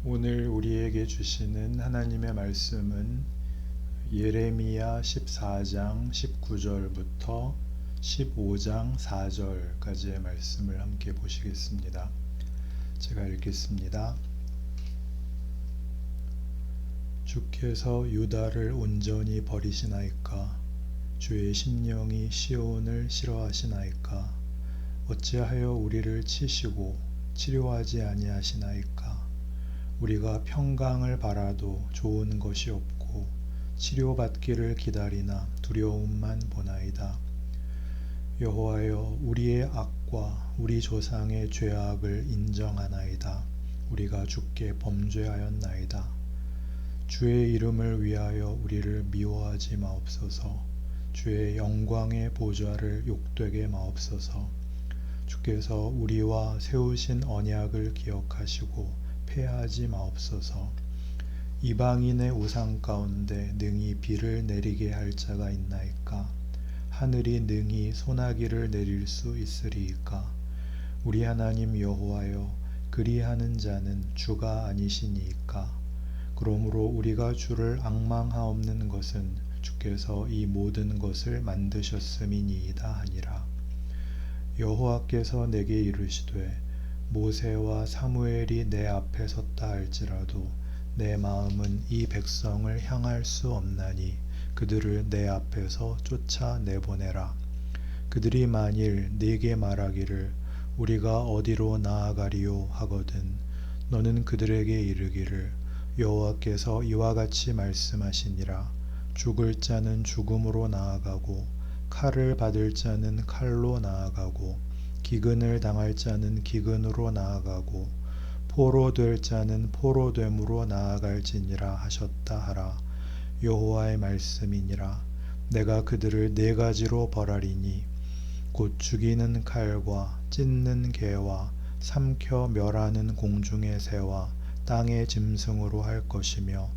오늘 우리에게 주시는 하나님의 말씀은 예레미야 14장 19절부터 15장 4절까지의 말씀을 함께 보시겠습니다. 제가 읽겠습니다. 주께서 유다를 온전히 버리시나이까? 주의 심령이 시온을 싫어하시나이까? 어찌하여 우리를 치시고 치료하지 아니하시나이까? 우리가 평강을 바라도 좋은 것이 없고 치료받기를 기다리나 두려움만 보나이다. 여호와여, 우리의 악과 우리 조상의 죄악을 인정하나이다. 우리가 주께 범죄하였나이다. 주의 이름을 위하여 우리를 미워하지 마옵소서. 주의 영광의 보좌를 욕되게 마옵소서. 주께서 우리와 세우신 언약을 기억하시고 패하지 마옵소서. 이방인의 우상 가운데 능히 비를 내리게 할 자가 있나이까? 하늘이 능히 소나기를 내릴 수 있으리이까? 우리 하나님 여호와여, 그리하는 자는 주가 아니시니이까? 그러므로 우리가 주를 앙망하옵는 것은 주께서 이 모든 것을 만드셨음이니이다 하니라. 여호와께서 내게 이르시되 모세와 사무엘이 내 앞에 섰다 할지라도 내 마음은 이 백성을 향할 수 없나니 그들을 내 앞에서 쫓아내보내라. 그들이 만일 네게 말하기를 우리가 어디로 나아가리요 하거든 너는 그들에게 이르기를 여호와께서 이와 같이 말씀하시니라. 죽을 자는 죽음으로 나아가고 칼을 받을 자는 칼로 나아가고 기근을 당할 자는 기근으로 나아가고 포로될 자는 포로됨으로 나아갈지니라 하셨다 하라. 여호와의 말씀이니라. 내가 그들을 네 가지로 벌하리니 곧 죽이는 칼과 찢는 개와 삼켜 멸하는 공중의 새와 땅의 짐승으로 할 것이며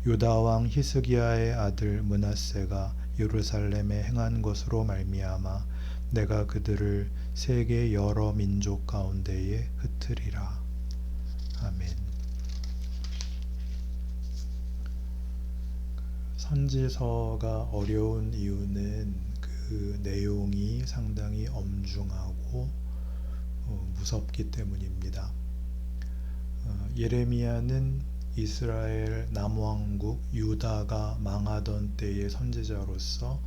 유다 왕 히스기야의 아들 므낫세가 예루살렘에 행한 것으로 말미암아 내가 그들을 세계 여러 민족 가운데에 흩으리라. 아멘. 선지서가 어려운 이유는 그 내용이 상당히 엄중하고 무섭기 때문입니다. 예레미야는 이스라엘 남왕국 유다가 망하던 때의 선지자로서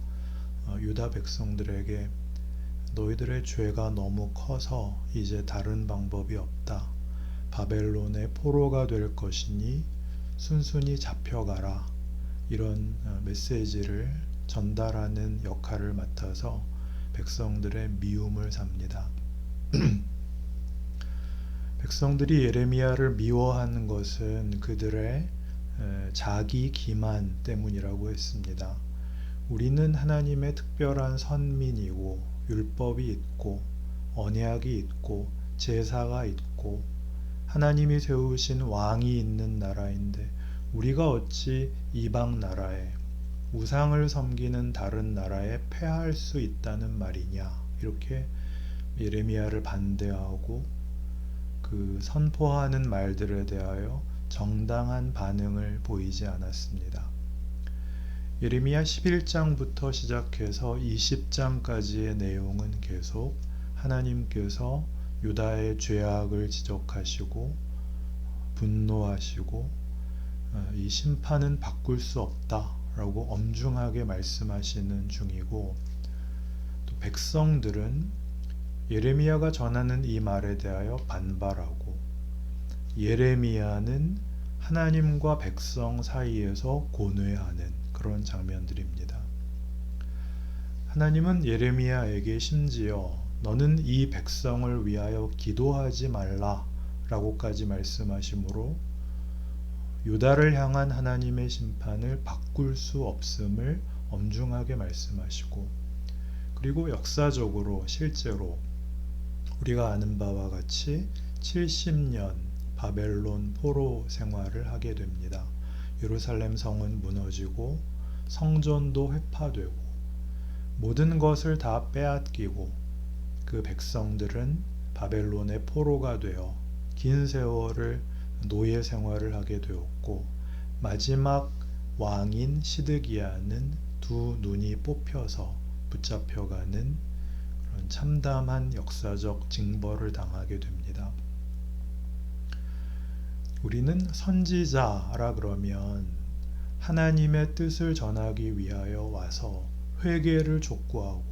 유다 백성들에게 너희들의 죄가 너무 커서 이제 다른 방법이 없다. 바벨론의 포로가 될 것이니 순순히 잡혀가라. 이런 메시지를 전달하는 역할을 맡아서 백성들의 미움을 삽니다. 백성들이 예레미야를 미워하는 것은 그들의 자기 기만 때문이라고 했습니다. 우리는 하나님의 특별한 선민이고 율법이 있고 언약이 있고 제사가 있고 하나님이 세우신 왕이 있는 나라인데 우리가 어찌 이방 나라에 우상을 섬기는 다른 나라에 패할 수 있다는 말이냐, 이렇게 예레미야를 반대하고 그 선포하는 말들에 대하여 정당한 반응을 보이지 않았습니다. 예레미야 11장부터 시작해서 20장까지의 내용은 계속 하나님께서 유다의 죄악을 지적하시고 분노하시고 이 심판은 바꿀 수 없다라고 엄중하게 말씀하시는 중이고, 또 백성들은 예레미야가 전하는 이 말에 대하여 반발하고 예레미야는 하나님과 백성 사이에서 고뇌하는 그런 장면들입니다. 하나님은 예레미야에게 심지어 너는 이 백성을 위하여 기도하지 말라 라고까지 말씀하시므로 유다를 향한 하나님의 심판을 바꿀 수 없음을 엄중하게 말씀하시고, 그리고 역사적으로 실제로 우리가 아는 바와 같이 70년 바벨론 포로 생활을 하게 됩니다. 예루살렘 성은 무너지고 성전도 회파되고 모든 것을 다 빼앗기고 그 백성들은 바벨론의 포로가 되어 긴 세월을 노예 생활을 하게 되었고, 마지막 왕인 시드기야는 두 눈이 뽑혀서 붙잡혀가는 그런 참담한 역사적 징벌을 당하게 됩니다. 우리는 선지자라 그러면 하나님의 뜻을 전하기 위하여 와서 회개를 촉구하고,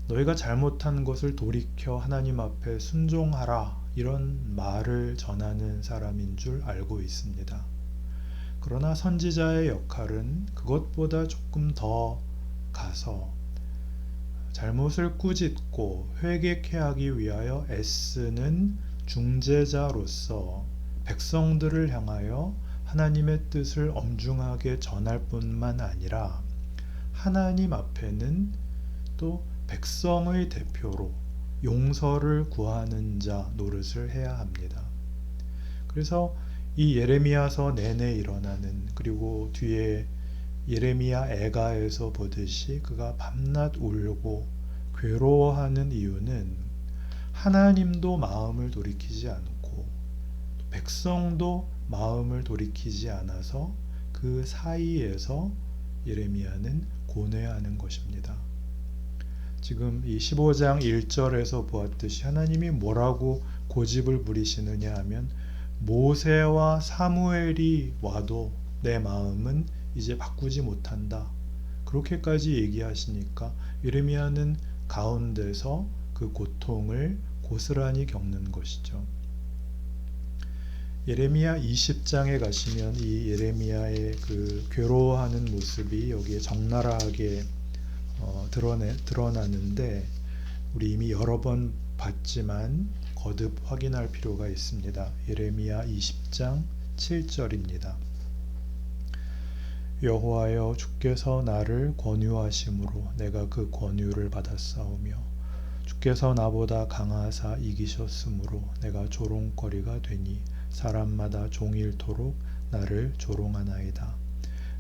너희가 잘못한 것을 돌이켜 하나님 앞에 순종하라, 이런 말을 전하는 사람인 줄 알고 있습니다. 그러나 선지자의 역할은 그것보다 조금 더 가서 잘못을 꾸짖고 회개케 하기 위하여 애쓰는 중재자로서 백성들을 향하여 하나님의 뜻을 엄중하게 전할 뿐만 아니라 하나님 앞에는 또 백성의 대표로 용서를 구하는 자 노릇을 해야 합니다. 그래서 이 예레미야서 내내 일어나는, 그리고 뒤에 예레미야 애가에서 보듯이 그가 밤낮 울고 괴로워하는 이유는 하나님도 마음을 돌이키지 않고 백성도 마음을 돌이키지 않아서 그 사이에서 예레미야는 고뇌하는 것입니다. 지금 이 15장 1절에서 보았듯이 하나님이 뭐라고 고집을 부리시느냐 하면, 모세와 사무엘이 와도 내 마음은 이제 바꾸지 못한다, 그렇게까지 얘기하시니까 예레미야는 가운데서 그 고통을 고스란히 겪는 것이죠. 예레미야 20장에 가시면 이 예레미야의 그 괴로워하는 모습이 여기에 적나라하게 드러나는데, 우리 이미 여러 번 봤지만 거듭 확인할 필요가 있습니다. 예레미야 20장 7절입니다. 여호와여, 주께서 나를 권유하심으로 내가 그 권유를 받았사오며 주께서 나보다 강하사 이기셨으므로 내가 조롱거리가 되니 사람마다 종일토록 나를 조롱하나이다.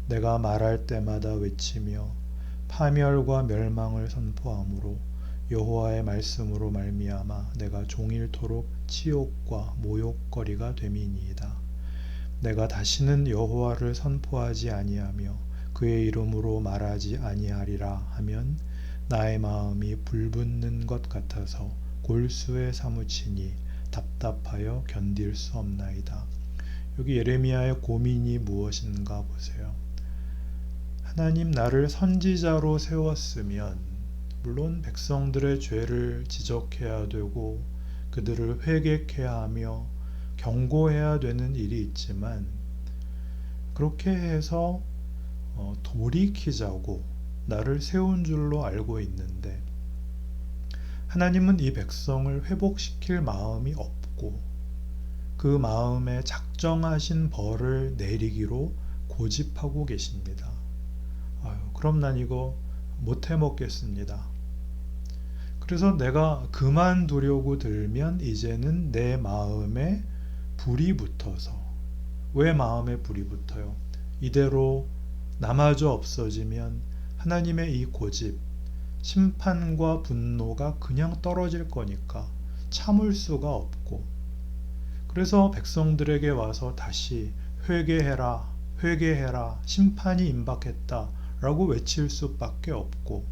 내가 말할 때마다 외치며 파멸과 멸망을 선포하므로 여호와의 말씀으로 말미암아 내가 종일토록 치욕과 모욕거리가 됨이니이다. 내가 다시는 여호와를 선포하지 아니하며 그의 이름으로 말하지 아니하리라 하면 나의 마음이 불붙는 것 같아서 골수에 사무치니 답답하여 견딜 수 없나이다. 여기 예레미야의 고민이 무엇인가 보세요. 하나님, 나를 선지자로 세웠으면 물론 백성들의 죄를 지적해야 되고 그들을 회개케 하며 경고해야 되는 일이 있지만, 그렇게 해서 돌이키자고 나를 세운 줄로 알고 있는데, 하나님은 이 백성을 회복시킬 마음이 없고 그 마음에 작정하신 벌을 내리기로 고집하고 계십니다. 그럼 난 이거 못 해먹겠습니다. 그래서 내가 그만두려고 들면 이제는 내 마음에 불이 붙어서, 왜 마음에 불이 붙어요? 이대로 나마저 없어지면 하나님의 이 고집, 심판과 분노가 그냥 떨어질 거니까 참을 수가 없고, 그래서 백성들에게 와서 다시 회개해라, 회개해라, 심판이 임박했다 라고 외칠 수밖에 없고,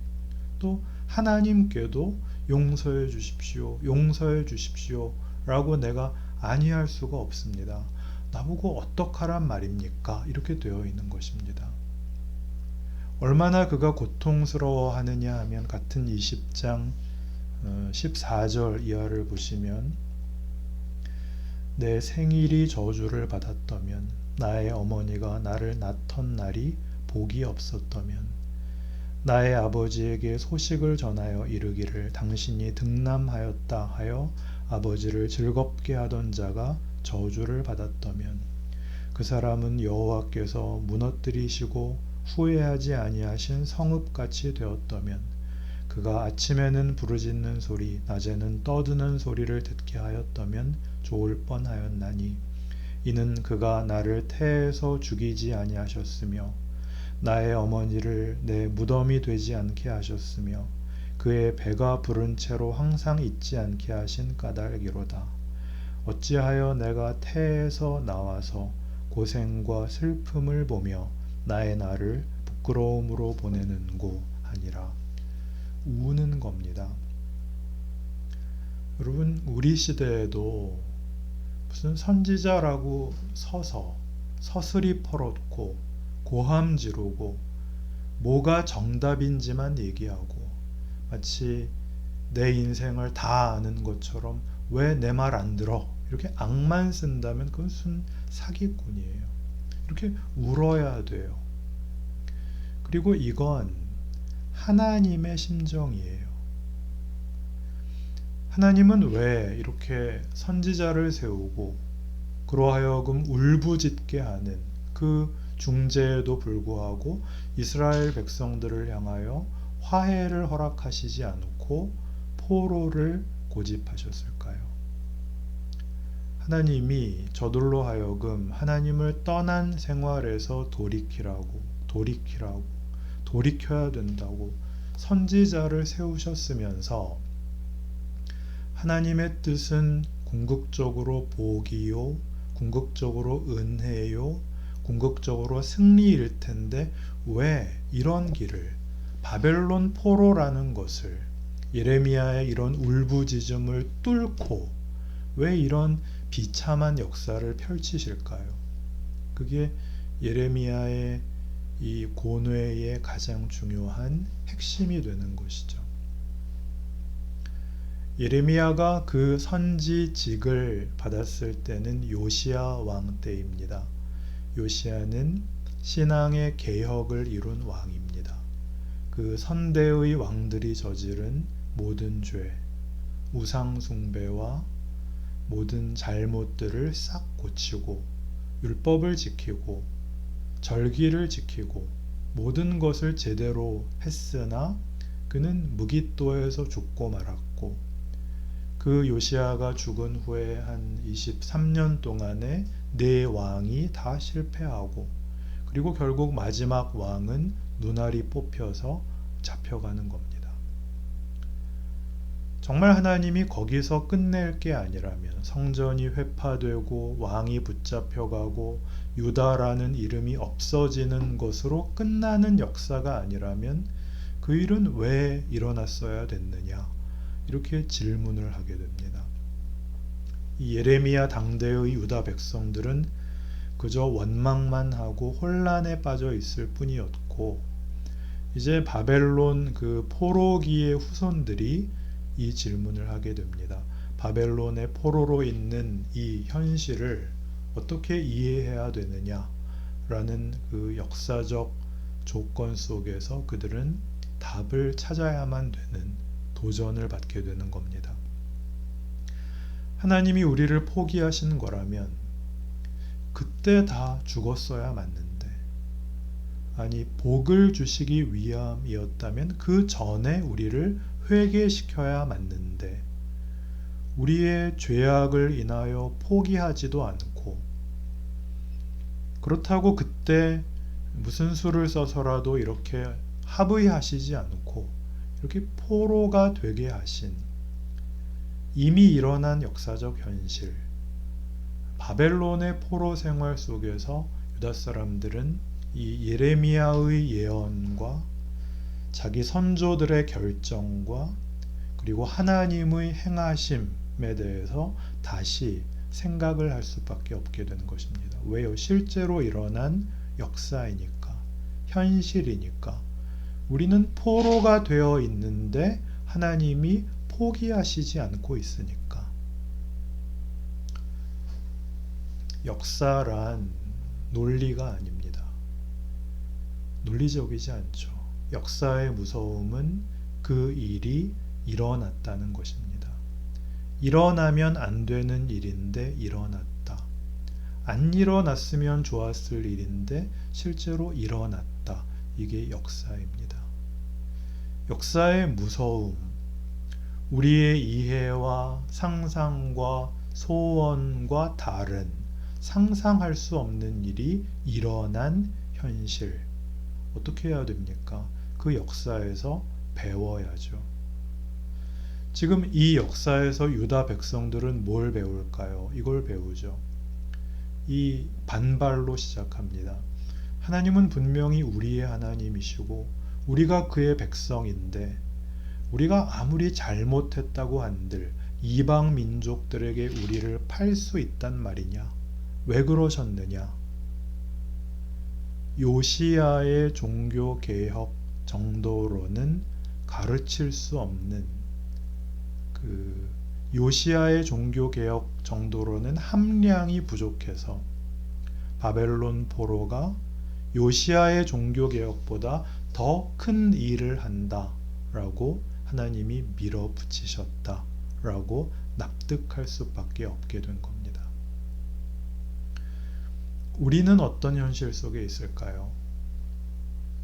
또 하나님께도 용서해 주십시오, 용서해 주십시오 라고 내가 아니할 수가 없습니다. 나보고 어떡하란 말입니까? 이렇게 되어 있는 것입니다. 얼마나 그가 고통스러워 하느냐 하면 같은 20장 14절 이하를 보시면, 내 생일이 저주를 받았다면, 나의 어머니가 나를 낳던 날이 복이 없었다면, 나의 아버지에게 소식을 전하여 이르기를 당신이 등남하였다 하여 아버지를 즐겁게 하던 자가 저주를 받았다면, 그 사람은 여호와께서 무너뜨리시고 후회하지 아니하신 성읍같이 되었다면, 그가 아침에는 부르짖는 소리, 낮에는 떠드는 소리를 듣게 하였다면 좋을 뻔하였나니, 이는 그가 나를 태에서 죽이지 아니하셨으며 나의 어머니를 내 무덤이 되지 않게 하셨으며 그의 배가 부른 채로 항상 잊지 않게 하신 까닭이로다. 어찌하여 내가 태에서 나와서 고생과 슬픔을 보며 나의 날을 부끄러움으로 보내는고 하니라. 우는 겁니다. 여러분, 우리 시대에도 무슨 선지자라고 서서 서슬이 퍼놓고 고함 지르고 뭐가 정답인지만 얘기하고 마치 내 인생을 다 아는 것처럼 왜 내 말 안 들어? 이렇게 악만 쓴다면 그것은 사기꾼이에요. 이렇게 울어야 돼요. 그리고 이건 하나님의 심정이에요. 하나님은 왜 이렇게 선지자를 세우고 그러하여금 울부짖게 하는 그 중재에도 불구하고 이스라엘 백성들을 향하여 화해를 허락하시지 않고 포로를 고집하셨을까요? 하나님이 저들로 하여금 하나님을 떠난 생활에서 돌이켜야 된다고 선지자를 세우셨으면서 하나님의 뜻은 궁극적으로 복이요, 궁극적으로 은혜요, 궁극적으로 승리일 텐데 왜 이런 길을, 바벨론 포로라는 것을, 예레미야의 이런 울부짖음을 뚫고 왜 이런 비참한 역사를 펼치실까요? 그게 예레미야의 이 고뇌의 가장 중요한 핵심이 되는 것이죠. 예레미야가 그 선지직을 받았을 때는 요시야 왕 때입니다. 요시야는 신앙의 개혁을 이룬 왕입니다. 그 선대의 왕들이 저지른 모든 죄, 우상 숭배와 모든 잘못들을 싹 고치고 율법을 지키고 절기를 지키고 모든 것을 제대로 했으나 그는 무기또에서 죽고 말았고, 그 요시야가 죽은 후에 한 23년 동안에 네 왕이 다 실패하고, 그리고 결국 마지막 왕은 눈알이 뽑혀서 잡혀가는 겁니다. 정말 하나님이 거기서 끝낼 게 아니라면, 성전이 회파되고 왕이 붙잡혀가고 유다라는 이름이 없어지는 것으로 끝나는 역사가 아니라면 그 일은 왜 일어났어야 됐느냐, 이렇게 질문을 하게 됩니다. 이 예레미야 당대의 유다 백성들은 그저 원망만 하고 혼란에 빠져 있을 뿐이었고, 이제 바벨론 그 포로기의 후손들이 이 질문을 하게 됩니다. 바벨론의 포로로 있는 이 현실을 어떻게 이해해야 되느냐라는 그 역사적 조건 속에서 그들은 답을 찾아야만 되는 도전을 받게 되는 겁니다. 하나님이 우리를 포기하신 거라면 그때 다 죽었어야 맞는데, 아니 복을 주시기 위함이었다면 그 전에 우리를 회개시켜야 맞는데, 우리의 죄악을 인하여 포기하지도 않고, 그렇다고 그때 무슨 수를 써서라도 이렇게 합의하시지 않고 이렇게 포로가 되게 하신, 이미 일어난 역사적 현실, 바벨론의 포로 생활 속에서 유다 사람들은 이 예레미야의 예언과 자기 선조들의 결정과 그리고 하나님의 행하심에 대해서 다시 생각을 할 수밖에 없게 되는 것입니다. 왜요? 실제로 일어난 역사이니까, 현실이니까. 우리는 포로가 되어 있는데 하나님이 포기하시지 않고 있으니까. 역사란 논리가 아닙니다. 논리적이지 않죠. 역사의 무서움은 그 일이 일어났다는 것입니다. 일어나면 안 되는 일인데 일어났다. 안 일어났으면 좋았을 일인데 실제로 일어났다. 이게 역사입니다. 역사의 무서움, 우리의 이해와 상상과 소원과 다른 상상할 수 없는 일이 일어난 현실. 어떻게 해야 됩니까? 그 역사에서 배워야죠. 지금 이 역사에서 유다 백성들은 뭘 배울까요? 이걸 배우죠. 이 반발로 시작합니다. 하나님은 분명히 우리의 하나님이시고 우리가 그의 백성인데 우리가 아무리 잘못했다고 한들 이방 민족들에게 우리를 팔 수 있단 말이냐? 왜 그러셨느냐? 요시야의 종교 개혁 정도로는 가르칠 수 없는 요시야의 종교 개혁 정도로는 함량이 부족해서 바벨론 포로가 요시야의 종교 개혁보다 더 큰 일을 한다라고 하나님이 밀어붙이셨다라고 납득할 수밖에 없게 된 겁니다. 우리는 어떤 현실 속에 있을까요?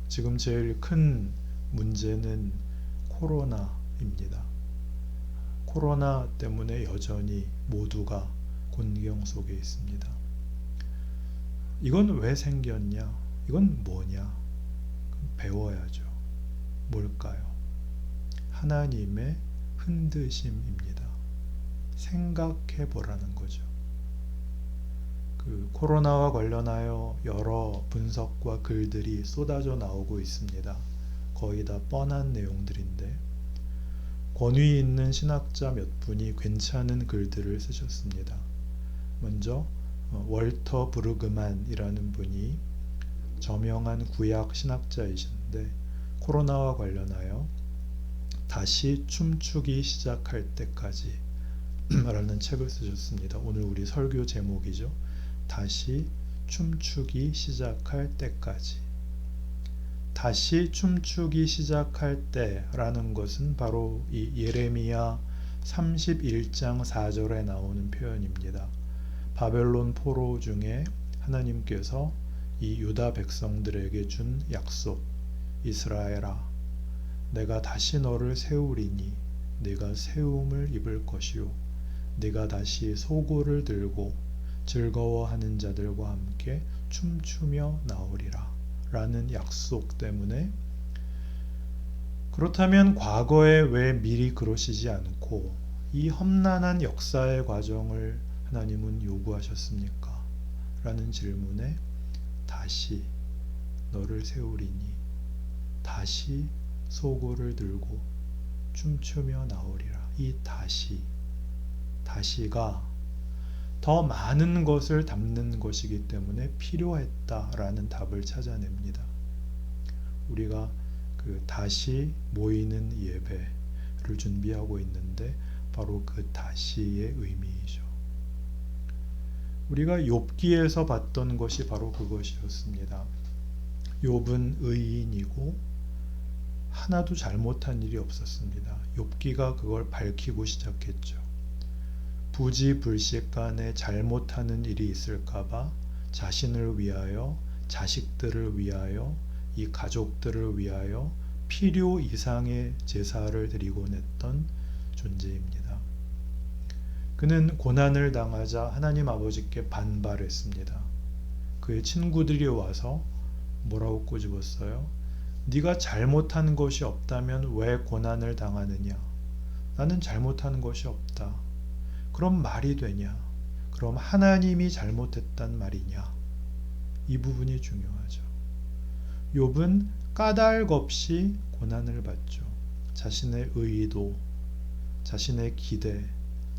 지금 제일 큰 문제는 코로나입니다. 코로나 때문에 여전히 모두가 곤경 속에 있습니다. 이건 왜 생겼냐? 이건 뭐냐? 배워야죠. 뭘까요? 하나님의 흔드심입니다. 생각해 보라는 거죠. 코로나와 관련하여 여러 분석과 글들이 쏟아져 나오고 있습니다. 거의 다 뻔한 내용들인데 권위 있는 신학자 몇 분이 괜찮은 글들을 쓰셨습니다. 먼저 월터 브루그만이라는 분이 저명한 구약 신학자이신데 코로나와 관련하여 다시 춤추기 시작할 때까지 라는 책을 쓰셨습니다. 오늘 우리 설교 제목이죠. 다시 춤추기 시작할 때까지. 다시 춤추기 시작할 때라는 것은 바로 이 예레미야 31장 4절에 나오는 표현입니다. 바벨론 포로 중에 하나님께서 이 유다 백성들에게 준 약속, 이스라엘아, 내가 다시 너를 세우리니 네가 세움을 입을 것이요 네가 다시 소고를 들고 즐거워하는 자들과 함께 춤추며 나오리라 라는 약속 때문에, 그렇다면 과거에 왜 미리 그러시지 않고 이 험난한 역사의 과정을 하나님은 요구하셨습니까? 라는 질문에 다시 너를 세우리니 다시 소고를 들고 춤추며 나오리라. 이 다시가 더 많은 것을 담는 것이기 때문에 필요했다라는 답을 찾아냅니다. 우리가 다시 모이는 예배를 준비하고 있는데 바로 그 다시의 의미이죠. 우리가 욥기에서 봤던 것이 바로 그것이었습니다. 욥은 의인이고 하나도 잘못한 일이 없었습니다. 욥기가 그걸 밝히고 시작했죠. 부지불식간에 잘못하는 일이 있을까봐 자신을 위하여, 자식들을 위하여, 이 가족들을 위하여 필요 이상의 제사를 드리곤 했던 존재입니다. 그는 고난을 당하자 하나님 아버지께 반발했습니다. 그의 친구들이 와서 뭐라고 꼬집었어요? 네가 잘못한 것이 없다면 왜 고난을 당하느냐? 나는 잘못한 것이 없다. 그럼 말이 되냐? 그럼 하나님이 잘못했단 말이냐? 이 부분이 중요하죠. 욥은 까닭 없이 고난을 받죠. 자신의 의도, 자신의 기대,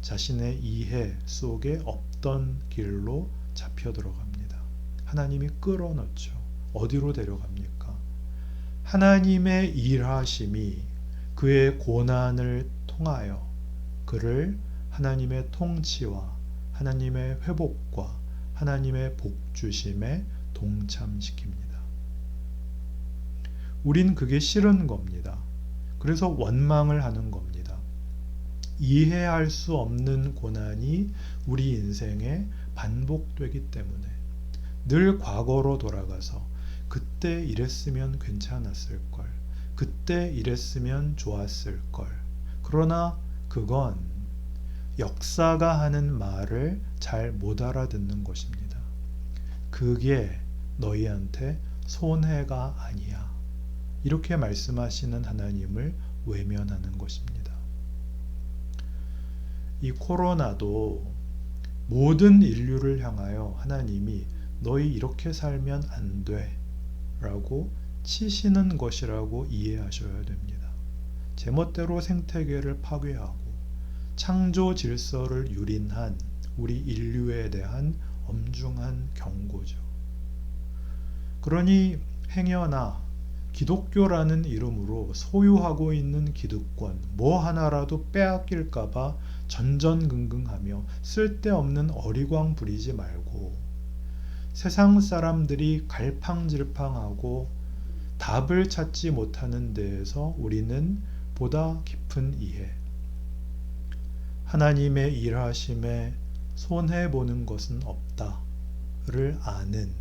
자신의 이해 속에 없던 길로 잡혀 들어갑니다. 하나님이 끌어넣죠. 어디로 데려갑니까? 하나님의 일하심이 그의 고난을 통하여 그를 하나님의 통치와 하나님의 회복과 하나님의 복주심에 동참시킵니다. 우린 그게 싫은 겁니다. 그래서 원망을 하는 겁니다. 이해할 수 없는 고난이 우리 인생에 반복되기 때문에 늘 과거로 돌아가서 그때 이랬으면 괜찮았을 걸, 그때 이랬으면 좋았을 걸. 그러나 그건 역사가 하는 말을 잘 못 알아듣는 것입니다. 그게 너희한테 손해가 아니야. 이렇게 말씀하시는 하나님을 외면하는 것입니다. 이 코로나도 모든 인류를 향하여 하나님이 너희 이렇게 살면 안 돼 라고 치시는 것이라고 이해하셔야 됩니다. 제멋대로 생태계를 파괴하고 창조 질서를 유린한 우리 인류에 대한 엄중한 경고죠. 그러니 행여나 기독교라는 이름으로 소유하고 있는 기득권 뭐 하나라도 빼앗길까봐 전전긍긍하며 쓸데없는 어리광 부리지 말고 세상 사람들이 갈팡질팡하고 답을 찾지 못하는 데에서 우리는 보다 깊은 이해, 하나님의 일하심에 손해보는 것은 없다를 아는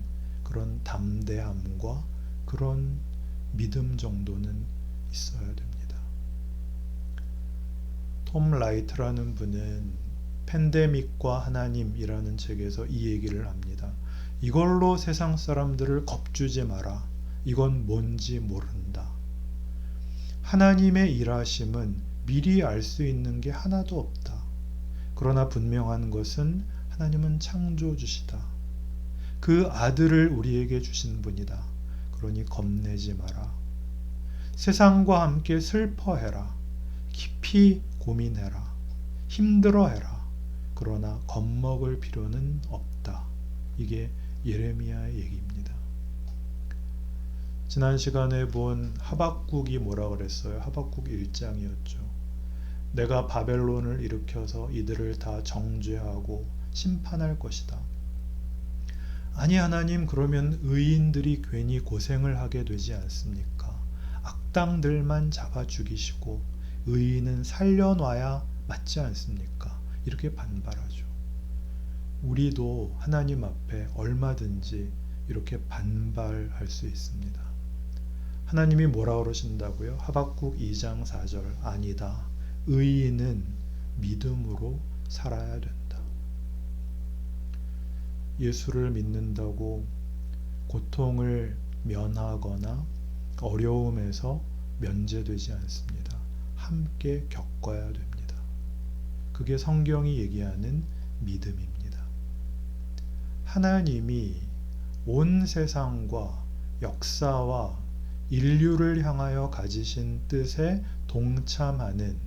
그런 담대함과 그런 믿음 정도는 있어야 됩니다. 톰 라이트라는 분은 팬데믹과 하나님이라는 책에서 이 얘기를 합니다. 이걸로 세상 사람들을 겁주지 마라. 이건 뭔지 모른다. 하나님의 일하심은 미리 알 수 있는 게 하나도 없다. 그러나 분명한 것은 하나님은 창조주시다. 그 아들을 우리에게 주신 분이다. 그러니 겁내지 마라. 세상과 함께 슬퍼해라. 깊이 고민해라. 힘들어해라. 그러나 겁먹을 필요는 없다. 이게 예레미야의 얘기입니다. 지난 시간에 본 하박국이 뭐라 그랬어요? 하박국 1장이었죠. 내가 바벨론을 일으켜서 이들을 다 정죄하고 심판할 것이다. 아니 하나님, 그러면 의인들이 괜히 고생을 하게 되지 않습니까? 악당들만 잡아 죽이시고 의인은 살려놔야 맞지 않습니까? 이렇게 반발하죠. 우리도 하나님 앞에 얼마든지 이렇게 반발할 수 있습니다. 하나님이 뭐라 그러신다고요? 하박국 2장 4절 아니다. 의인은 믿음으로 살아야 된다. 예수를 믿는다고 고통을 면하거나 어려움에서 면제되지 않습니다. 함께 겪어야 됩니다. 그게 성경이 얘기하는 믿음입니다. 하나님이 온 세상과 역사와 인류를 향하여 가지신 뜻에 동참하는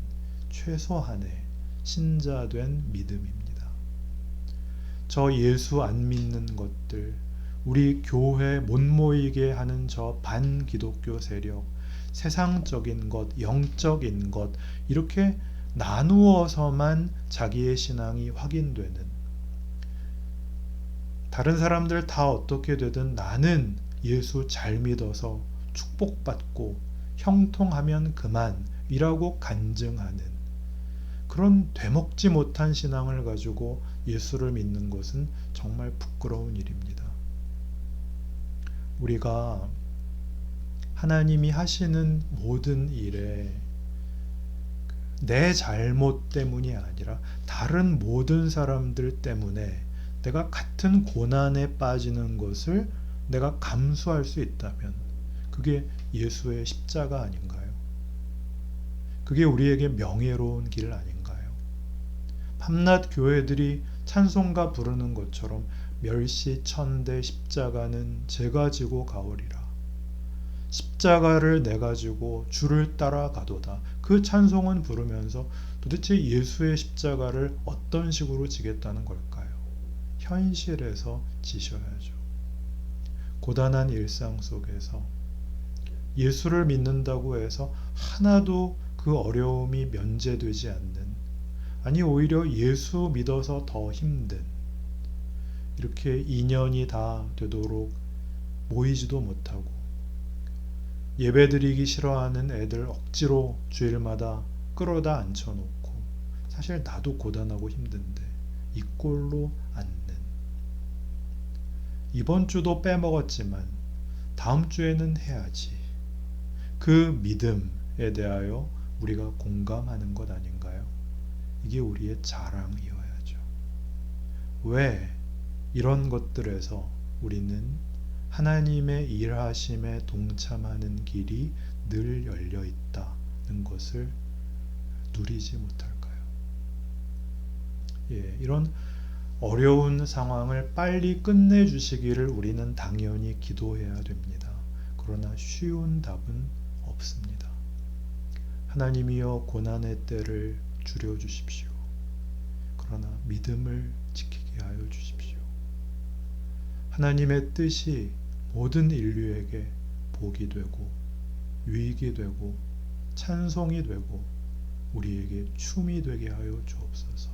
최소한의 신자된 믿음입니다. 저 예수 안 믿는 것들, 우리 교회 못 모이게 하는 저 반기독교 세력, 세상적인 것, 영적인 것, 이렇게 나누어서만 자기의 신앙이 확인되는, 다른 사람들 다 어떻게 되든 나는 예수 잘 믿어서 축복받고 형통하면 그만이라고 간증하는 그런 되먹지 못한 신앙을 가지고 예수를 믿는 것은 정말 부끄러운 일입니다. 우리가 하나님이 하시는 모든 일에 내 잘못 때문이 아니라 다른 모든 사람들 때문에 내가 같은 고난에 빠지는 것을 내가 감수할 수 있다면 그게 예수의 십자가 아닌가요? 그게 우리에게 명예로운 길 아닌가요? 밤낮 교회들이 찬송가 부르는 것처럼 멸시천대 십자가는 제가 지고 가오리라. 십자가를 내가 지고 주를 따라 가도다. 그 찬송은 부르면서 도대체 예수의 십자가를 어떤 식으로 지겠다는 걸까요? 현실에서 지셔야죠. 고단한 일상 속에서 예수를 믿는다고 해서 하나도 그 어려움이 면제되지 않는, 아니 오히려 예수 믿어서 더 힘든, 이렇게 2년이 다 되도록 모이지도 못하고 예배드리기 싫어하는 애들 억지로 주일마다 끌어다 앉혀놓고, 사실 나도 고단하고 힘든데 이 꼴로 앉는, 이번 주도 빼먹었지만 다음 주에는 해야지, 그 믿음에 대하여 우리가 공감하는 것 아닌가요? 이게 우리의 자랑이어야죠. 왜 이런 것들에서 우리는 하나님의 일하심에 동참하는 길이 늘 열려 있다는 것을 누리지 못할까요? 이런 어려운 상황을 빨리 끝내주시기를 우리는 당연히 기도해야 됩니다. 그러나 쉬운 답은 없습니다. 하나님이여 고난의 때를 줄여주십시오. 그러나 믿음을 지키게 하여 주십시오. 하나님의 뜻이 모든 인류에게 복이 되고 유익이 되고 찬송이 되고 우리에게 춤이 되게 하여 주옵소서.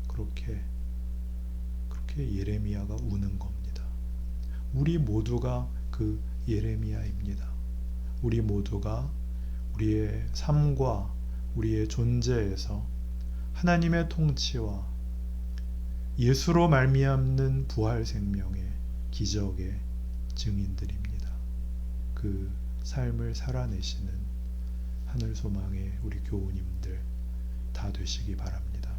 그렇게 예레미야가 우는 겁니다. 우리 모두가 그 예레미야입니다. 우리 모두가 우리의 삶과 우리의 존재에서 하나님의 통치와 예수로 말미암는 부활 생명의 기적의 증인들입니다. 그 삶을 살아내시는 하늘소망의 우리 교우님들 다 되시기 바랍니다.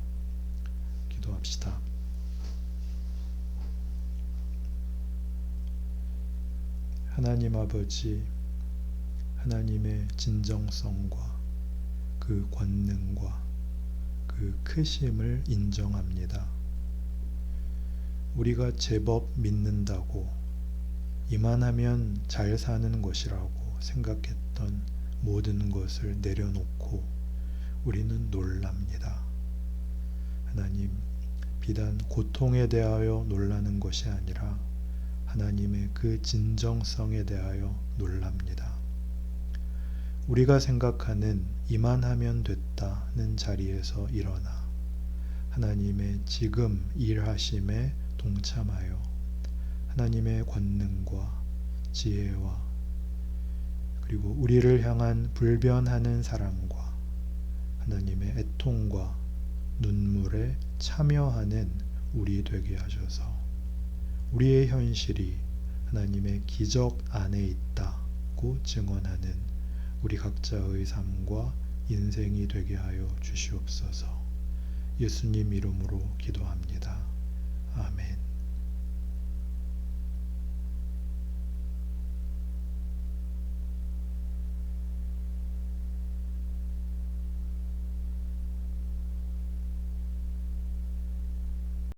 기도합시다. 하나님 아버지, 하나님의 진정성과 그 권능과 그 크심을 인정합니다. 우리가 제법 믿는다고 이만하면 잘 사는 것이라고 생각했던 모든 것을 내려놓고 우리는 놀랍니다. 하나님, 비단 고통에 대하여 놀라는 것이 아니라 하나님의 그 진정성에 대하여 놀랍니다. 우리가 생각하는 이만하면 됐다는 자리에서 일어나 하나님의 지금 일하심에 동참하여 하나님의 권능과 지혜와 그리고 우리를 향한 불변하는 사랑과 하나님의 애통과 눈물에 참여하는 우리 되게 하셔서 우리의 현실이 하나님의 기적 안에 있다고 증언하는 우리 각자의 삶과 인생이 되게 하여 주시옵소서. 예수님 이름으로 기도합니다.